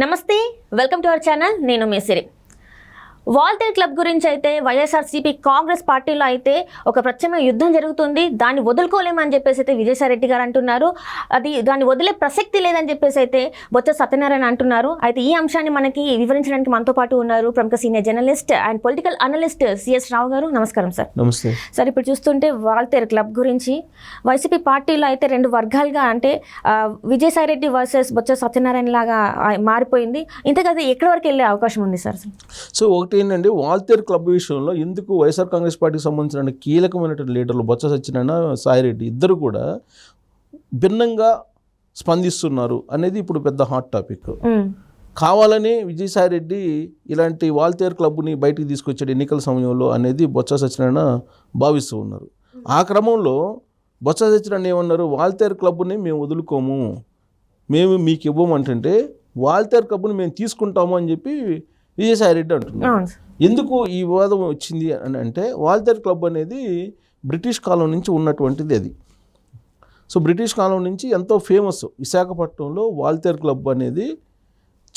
నమస్తే, welcome to our channel. నేను మీ సిరి. Waltair club గురించి అయితే వైఎస్ఆర్సీపీ కాంగ్రెస్ పార్టీలో అయితే ఒక ప్రత్యేక యుద్ధం జరుగుతుంది. దాన్ని వదులుకోలేమని చెప్పేసి అయితే విజయసాయిరెడ్డి గారు అంటున్నారు. దాన్ని వదిలే ప్రసక్తి లేదని చెప్పేసి అయితే బొత్స సత్యనారాయణ అంటున్నారు. అయితే ఈ అంశాన్ని మనకి వివరించడానికి మనతో పాటు ఉన్నారు ప్రముఖ senior journalist and political analyst CS Rao garu. నమస్కారం సార్. నమస్తే సార్. ఇప్పుడు చూస్తుంటే వాల్తేర్ క్లబ్ గురించి వైసీపీ పార్టీలో అయితే రెండు వర్గాలుగా, అంటే విజయసాయిరెడ్డి వర్సెస్ బొత్స సత్యనారాయణ లాగా మారిపోయింది. ఇంతకది ఎక్కడి వరకు వెళ్ళే అవకాశం ఉంది సార్? సో ఒకటి ఏంటంటే, వాల్తేర్ క్లబ్ విషయంలో ఎందుకు వైఎస్ఆర్ కాంగ్రెస్ పార్టీకి సంబంధించిన కీలకమైనటువంటి లీడర్లు బొత్స సత్యనారాయణ, సాయిరెడ్డి ఇద్దరు కూడా భిన్నంగా స్పందిస్తున్నారు అనేది ఇప్పుడు పెద్ద హాట్ టాపిక్. కావాలని విజయసాయిరెడ్డి ఇలాంటి వాల్తేర్ క్లబ్ని బయటికి తీసుకొచ్చాడు ఎన్నికల సమయంలో అనేది బొత్స సత్యనారాయణ భావిస్తూ ఉన్నారు. ఆ క్రమంలో బొత్స సత్యనారాయణ ఏమన్నారు, వాల్తేర్ క్లబ్ని మేము వదులుకోము, మేము మీకు ఇవ్వమంటుంటే వాల్తేర్ క్లబ్ని మేము తీసుకుంటాము అని చెప్పి విజయసాయిరెడ్డి అంటున్నారు. ఎందుకు ఈ వివాదం వచ్చింది అని అంటే, వాల్తేర్ క్లబ్ అనేది బ్రిటిష్ కాలం నుంచి ఉన్నటువంటిది. అది సో బ్రిటిష్ కాలం నుంచి ఎంతో ఫేమస్. విశాఖపట్నంలో వాల్తేర్ క్లబ్ అనేది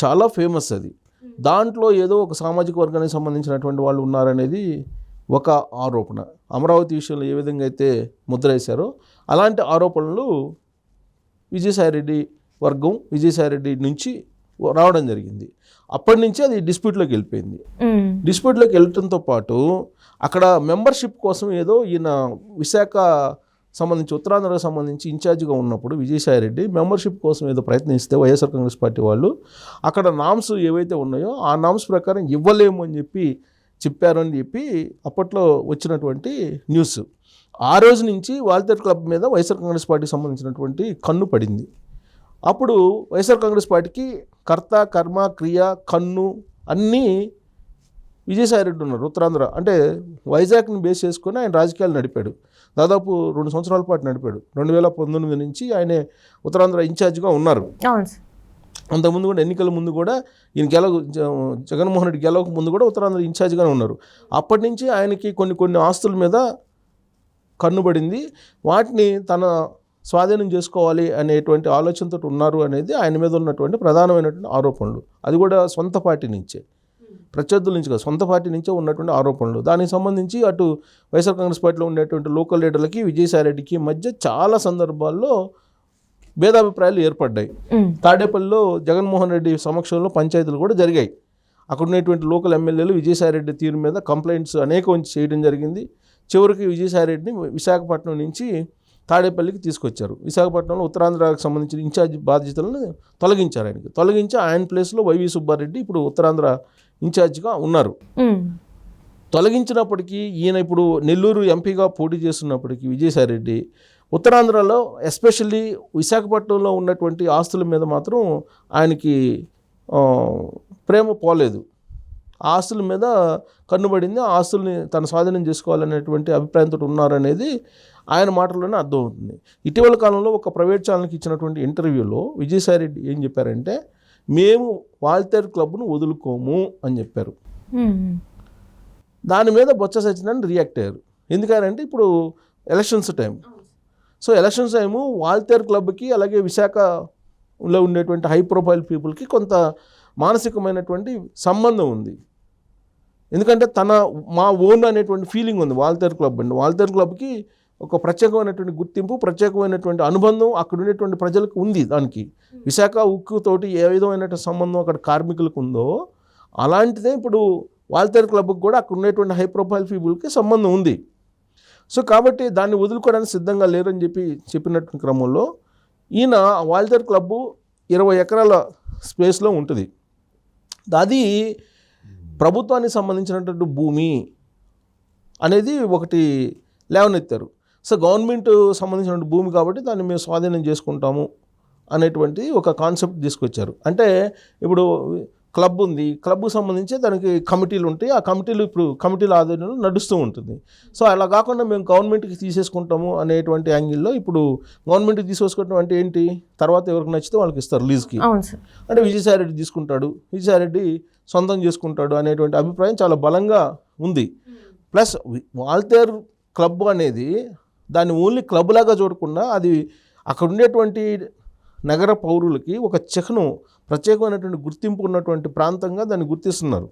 చాలా ఫేమస్. అది దాంట్లో ఏదో ఒక సామాజిక వర్గానికి సంబంధించినటువంటి వాళ్ళు ఉన్నారనేది ఒక ఆరోపణ. అమరావతి విషయంలో ఏ విధంగా అయితే ముద్ర వేశారో అలాంటి ఆరోపణలు విజయసాయిరెడ్డి వర్గం, విజయసాయిరెడ్డి నుంచి రావడం జరిగింది. అప్పటి నుంచి అది డిస్ప్యూట్లోకి వెళ్ళిపోయింది. డిస్ప్యూట్లోకి వెళ్ళటంతో పాటు అక్కడ మెంబర్షిప్ కోసం ఏదో ఈయన విశాఖ సంబంధించి, ఉత్తరాంధ్రకు సంబంధించి ఇన్ఛార్జిగా ఉన్నప్పుడు విజయసాయిరెడ్డి మెంబర్షిప్ కోసం ఏదో ప్రయత్నిస్తే వైఎస్ఆర్ కాంగ్రెస్ పార్టీ వాళ్ళు అక్కడ నామ్స్ ఏవైతే ఉన్నాయో ఆ నామ్స్ ప్రకారం ఇవ్వలేము అని చెప్పారు అని చెప్పి అప్పట్లో వచ్చినటువంటి న్యూస్. ఆ రోజు నుంచి వాల్తేర్ క్లబ్ మీద వైఎస్ఆర్ కాంగ్రెస్ పార్టీకి సంబంధించినటువంటి కన్ను పడింది. అప్పుడు వైఎస్ఆర్ కాంగ్రెస్ పార్టీకి కర్త, కర్మ, క్రియ, కన్ను అన్నీ విజయసాయిరెడ్డి ఉన్నారు. ఉత్తరాంధ్ర అంటే వైజాగ్ని బేస్ చేసుకొని ఆయన రాజకీయాలు నడిపాడు. దాదాపు 2 సంవత్సరాల పాటు నడిపాడు. 2019 నుంచి ఆయనే ఉత్తరాంధ్ర ఇన్ఛార్జిగా ఉన్నారు. అంతకుముందు కూడా ఎన్నికల ముందు కూడా ఈయన జగన్మోహన్ రెడ్డి గెలవక ముందు కూడా ఉత్తరాంధ్ర ఇన్ఛార్జిగానే ఉన్నారు. అప్పటి నుంచి ఆయనకి కొన్ని ఆస్తుల మీద కన్నుబడింది. వాటిని తన స్వాధీనం చేసుకోవాలి అనేటువంటి ఆలోచనతో ఉన్నారు అనేది ఆయన మీద ఉన్నటువంటి ప్రధానమైనటువంటి ఆరోపణలు. అది కూడా సొంత పార్టీ నుంచే, ప్రత్యర్థుల నుంచి కాదు, సొంత పార్టీ నుంచే ఉన్నటువంటి ఆరోపణలు. దానికి సంబంధించి అటు వైఎస్ఆర్ కాంగ్రెస్ పార్టీలో ఉండేటువంటి లోకల్ లీడర్లకి విజయసాయిరెడ్డికి మధ్య చాలా సందర్భాల్లో భేదాభిప్రాయాలు ఏర్పడ్డాయి. తాడేపల్లిలో జగన్మోహన్ రెడ్డి సమక్షంలో పంచాయతీలు కూడా జరిగాయి. అక్కడ ఉన్నటువంటి లోకల్ ఎమ్మెల్యేలు విజయసాయిరెడ్డి తీరు మీద కంప్లైంట్స్ అనేకం చేయడం జరిగింది. చివరికి విజయసాయిరెడ్డిని విశాఖపట్నం నుంచి తాడేపల్లికి తీసుకొచ్చారు. విశాఖపట్నంలో ఉత్తరాంధ్రకు సంబంధించిన ఇన్ఛార్జ్ బాధ్యతలను తొలగించారు. తొలగించి ఆయన ప్లేస్లో వైవి సుబ్బారెడ్డి ఇప్పుడు ఉత్తరాంధ్ర ఇన్ఛార్జిగా ఉన్నారు. తొలగించినప్పటికీ ఈయన ఇప్పుడు నెల్లూరు ఎంపీగా పోటీ చేస్తున్నప్పటికీ విజయసాయిరెడ్డి ఉత్తరాంధ్రలో ఎస్పెషల్లీ విశాఖపట్నంలో ఉన్నటువంటి ఆస్తుల మీద మాత్రం ఆయనకి ప్రేమ పోలేదు. ఆ ఆస్తుల మీద కన్నుబడింది. ఆ ఆస్తుల్ని తన స్వాధీనం చేసుకోవాలనేటువంటి అభిప్రాయంతో ఉన్నారనేది ఆయన మాటల్లోనే అర్థమవుతుంది. ఇటీవల కాలంలో ఒక ప్రైవేట్ ఛానల్కి ఇచ్చినటువంటి ఇంటర్వ్యూలో విజయసాయిరెడ్డి ఏం చెప్పారంటే, మేము వాల్తేర్ క్లబ్ను వదులుకోము అని చెప్పారు. దాని మీద బొత్స సత్యనారాయణ రియాక్ట్ అయ్యారు. ఎందుకంటే ఇప్పుడు elections time. So elections time Waltair క్లబ్కి అలాగే విశాఖలో ఉండేటువంటి హై ప్రొఫైల్ పీపుల్కి కొంత మానసికమైనటువంటి సంబంధం ఉంది. ఎందుకంటే మా ఓన్ అనేటువంటి ఫీలింగ్ ఉంది వాల్తేర్ క్లబ్ అండి. వాల్తేర్ క్లబ్కి ఒక ప్రత్యేకమైనటువంటి గుర్తింపు, ప్రత్యేకమైనటువంటి అనుబంధం అక్కడ ఉండేటువంటి ప్రజలకు ఉంది. దానికి విశాఖ ఉక్కుతోటి ఏ విధమైనటువంటి సంబంధం అక్కడ కార్మికులకు ఉందో అలాంటిదే ఇప్పుడు వాల్తేర్ క్లబ్కి కూడా అక్కడ ఉండేటువంటి హై ప్రొఫైల్ పీపుల్కి సంబంధం ఉంది. సో కాబట్టి దాన్ని వదులుకోవడానికి సిద్ధంగా లేరని చెప్పినటువంటి క్రమంలో ఈయన వాల్తేర్ క్లబ్బు 20 ఎకరాల స్పేస్లో ఉంటుంది. అది ప్రభుత్వానికి సంబంధించినటువంటి భూమి అనేది ఒకటి లేవనెత్తారు. సో గవర్నమెంట్ సంబంధించిన భూమి కాబట్టి దాన్ని మేము స్వాధీనం చేసుకుంటాము అనేటువంటి ఒక కాన్సెప్ట్ తీసుకొచ్చారు. అంటే ఇప్పుడు క్లబ్ ఉంది, క్లబ్కు సంబంధించి దానికి కమిటీలు ఉంటాయి. ఆ కమిటీలు ఇప్పుడు కమిటీల ఆధ్వర్యంలో నడుస్తూ ఉంటుంది. సో అలా కాకుండా మేము గవర్నమెంట్కి తీసేసుకుంటాము అనేటువంటి యాంగిల్లో ఇప్పుడు గవర్నమెంట్కి తీసేసుకోవడం అంటే ఏంటి, తర్వాత ఎవరికి నచ్చితే వాళ్ళకి ఇస్తారు లీజ్కి. అంటే విజయసాయిరెడ్డి తీసుకుంటాడు, విజయసాయిరెడ్డి సొంతం చేసుకుంటాడు అనేటువంటి అభిప్రాయం చాలా బలంగా ఉంది. ప్లస్ వాల్తేర్ క్లబ్ అనేది దాన్ని ఓన్లీ క్లబ్ లాగా చూడకుండా అది అక్కడ ఉండేటువంటి నగర పౌరులకి ఒక చిహ్నం, ప్రత్యేకమైనటువంటి గుర్తింపు ఉన్నటువంటి ప్రాంతంగా దాన్ని గుర్తిస్తున్నారు.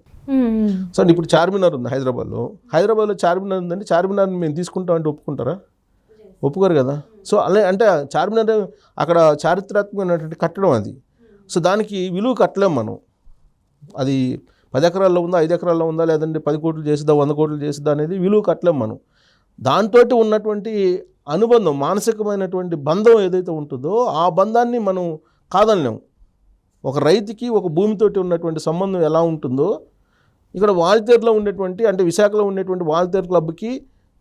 సో ఇప్పుడు చార్మినార్ ఉంది హైదరాబాద్లో చార్మినార్ ఉందంటే చార్మినార్ని మేము తీసుకుంటామంటే ఒప్పుకుంటారా? ఒప్పుకోరు కదా. సో అలా అంటే చార్మినార్ అక్కడ చారిత్రాత్మకమైనటువంటి కట్టడం అది. సో దానికి విలువ కట్టలేం మనం. అది 10 ఎకరాల్లో ఉందా, 5 ఎకరాల్లో ఉందా, లేదంటే 10 కోట్లు చేసిద్దా, 100 కోట్లు చేసిద్దా అనేది విలువ కట్టలేం మనం. దాంతో ఉన్నటువంటి అనుబంధం, మానసికమైనటువంటి బంధం ఏదైతే ఉంటుందో ఆ బంధాన్ని మనం కాదనలేము. ఒక రైతుకి ఒక భూమితోటి ఉన్నటువంటి సంబంధం ఎలా ఉంటుందో ఇక్కడ వాల్తేరులో ఉండేటువంటి, అంటే విశాఖలో ఉండేటువంటి వాల్తేరు క్లబ్కి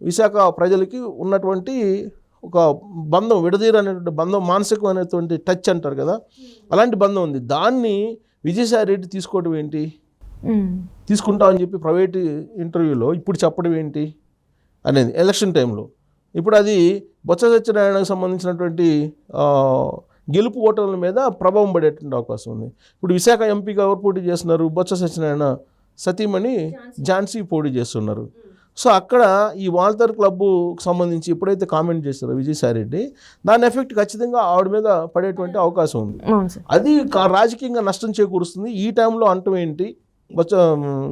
విశాఖ ప్రజలకి ఉన్నటువంటి ఒక బంధం, విడదీరనేటువంటి బంధం, మానసికమైనటువంటి టచ్ అంటారు కదా, అలాంటి బంధం ఉంది. దాన్ని విజయసాయి రెడ్డి తీసుకోవడం ఏంటి, తీసుకుంటామని చెప్పి ప్రైవేట్ ఇంటర్వ్యూలో ఇప్పుడు చెప్పడం ఏంటి అనేది ఎలక్షన్ టైంలో. ఇప్పుడు అది బొత్స సత్యనారాయణకు సంబంధించినటువంటి గెలుపు ఓటర్ల మీద ప్రభావం పడేటువంటి అవకాశం ఉంది. ఇప్పుడు విశాఖ ఎంపీగా ఎవరు పోటీ చేస్తున్నారు? బొత్స సత్యనారాయణ సతీమణి ఝాన్సీ పోటీ చేస్తున్నారు. సో అక్కడ ఈ వాల్తేరు క్లబ్కు సంబంధించి ఎప్పుడైతే కామెంట్ చేస్తారో విజయసాయి రెడ్డి, దాని ఎఫెక్ట్ ఖచ్చితంగా ఆవిడ మీద పడేటువంటి అవకాశం ఉంది. అది రాజకీయంగా నష్టం చేకూరుస్తుంది. ఈ టైంలో అంటం ఏంటి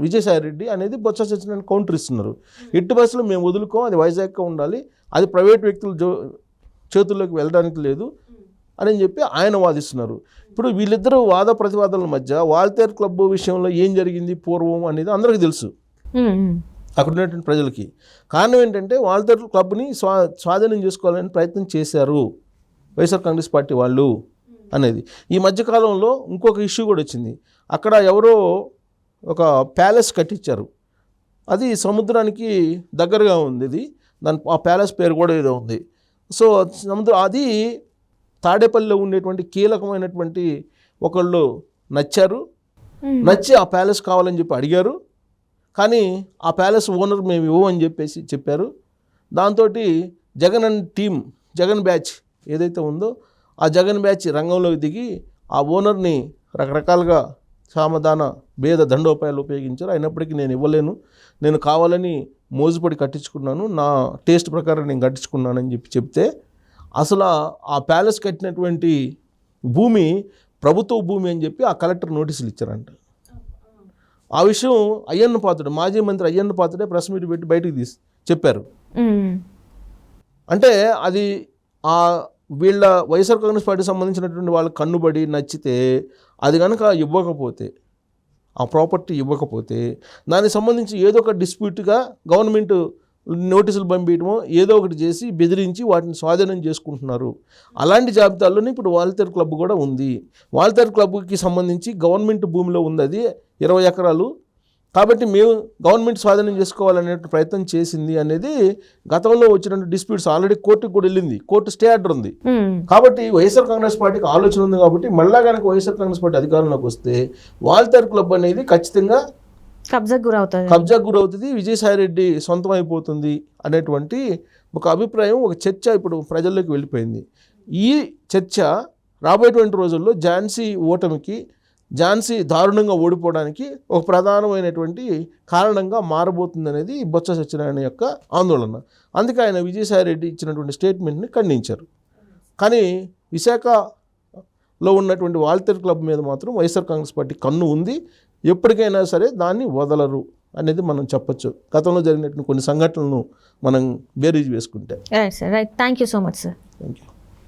విజయసాయి రెడ్డి అనేది బొత్స సత్యనారాయణ కౌంటర్ ఇస్తున్నారు. ఎట్టి బస్సులో మేము వదులుకోం, అది వైజాగ్గా ఉండాలి, అది ప్రైవేట్ వ్యక్తుల చేతుల్లోకి వెళ్ళడానికి లేదు అని చెప్పి ఆయన వాదిస్తున్నారు. ఇప్పుడు వీళ్ళిద్దరూ వాద ప్రతివాదాల మధ్య వాల్తేరు క్లబ్ విషయంలో ఏం జరిగింది పూర్వం అనేది అందరికీ తెలుసు, అక్కడ ఉన్నటువంటి ప్రజలకి. కారణం ఏంటంటే వాల్తేరు క్లబ్ని స్వాధీనం చేసుకోవాలని ప్రయత్నం చేశారు వైఎస్ఆర్ కాంగ్రెస్ పార్టీ వాళ్ళు అనేది. ఈ మధ్యకాలంలో ఇంకొక ఇష్యూ కూడా వచ్చింది. అక్కడ ఎవరో ఒక ప్యాలెస్ కట్టించారు, అది సముద్రానికి దగ్గరగా ఉంది. ఇది ఆ ప్యాలెస్ పేరు కూడా ఏదో ఉంది. సో అది తాడేపల్లిలో ఉండేటువంటి కీలకమైనటువంటి ఒకళ్ళు నచ్చి ఆ ప్యాలెస్ కావాలని చెప్పి అడిగారు. కానీ ఆ ప్యాలెస్ ఓనర్ మేము ఇవ్వమని చెప్పేసి చెప్పారు. దాంతో Jagan and team, Jagan batch ఏదైతే ఉందో ఆ జగన్ బ్యాచ్ రంగంలోకి దిగి ఆ ఓనర్ని రకరకాలుగా సామధాన భేద దండోపాయాలు ఉపయోగించారు. అయినప్పటికీ నేను ఇవ్వలేను, నేను కావాలని మోజుపడి కట్టించుకున్నాను, నా టేస్ట్ ప్రకారం నేను కట్టించుకున్నానని చెప్తే అసలు ఆ ప్యాలెస్ కట్టినటువంటి భూమి ప్రభుత్వ భూమి అని చెప్పి ఆ కలెక్టర్ నోటీసులు ఇచ్చారంట. ఆ విషయం అయ్యన్న పాత్రుడు, మాజీ మంత్రి అయ్యన్న పాత్రుడే ప్రెస్ మీట్ పెట్టి బయటకు చెప్పారు. అంటే అది వీళ్ళ వైఎస్ఆర్ కాంగ్రెస్ పార్టీకి సంబంధించినటువంటి వాళ్ళకి కన్నుబడి నచ్చితే, అది కనుక ఇవ్వకపోతే, ఆ ప్రాపర్టీ ఇవ్వకపోతే దానికి సంబంధించి ఏదో ఒక డిస్ప్యూట్గా గవర్నమెంట్ నోటీసులు పంపించడమో ఏదో ఒకటి చేసి బెదిరించి వాటిని స్వాధీనం చేసుకుంటున్నారు. అలాంటి జాబితాల్లోనే ఇప్పుడు వాల్తేరు క్లబ్ కూడా ఉంది. వాల్తేరు క్లబ్కి సంబంధించి గవర్నమెంట్ భూమిలో ఉంది, అది 20 ఎకరాలు. కాబట్టి మేము గవర్నమెంట్ స్వాధీనం చేసుకోవాలనే ప్రయత్నం చేసింది అనేది గతంలో వచ్చినటువంటి డిస్ప్యూట్స్ ఆల్రెడీ కోర్టుకు కూడా వెళ్ళింది, కోర్టు స్టే ఆర్డర్ ఉంది. కాబట్టి వైఎస్ఆర్ కాంగ్రెస్ పార్టీకి ఆలోచన ఉంది. కాబట్టి మళ్ళా కనుక వైఎస్ఆర్ కాంగ్రెస్ పార్టీ అధికారంలోకి వస్తే వాల్తేరు క్లబ్ అనేది ఖచ్చితంగా కబ్జాకు గురవుతుంది, విజయసాయి రెడ్డి సొంతం అయిపోతుంది అనేటువంటి ఒక అభిప్రాయం, ఒక చర్చ ఇప్పుడు ప్రజల్లోకి వెళ్ళిపోయింది. ఈ చర్చ రాబోయేటువంటి రోజుల్లో ఝాన్సీ దారుణంగా ఓడిపోవడానికి ఒక ప్రధానమైనటువంటి కారణంగా మారబోతుంది అనేది బొత్స సత్యనారాయణ యొక్క ఆందోళన. అందుకే ఆయన విజయసాయి రెడ్డి ఇచ్చినటువంటి స్టేట్మెంట్ని ఖండించారు. కానీ విశాఖలో ఉన్నటువంటి వాల్తేరు క్లబ్ మీద మాత్రం వైఎస్ఆర్ కాంగ్రెస్ పార్టీ కన్ను ఉంది, ఎప్పటికైనా సరే దాన్ని వదలరు అనేది మనం చెప్పొచ్చు. గతంలో జరిగినటువంటి కొన్ని సంఘటనలను మనం బేరీజ్ వేసుకుంటే. Right sir, right. Thank you so much sir. Thank you.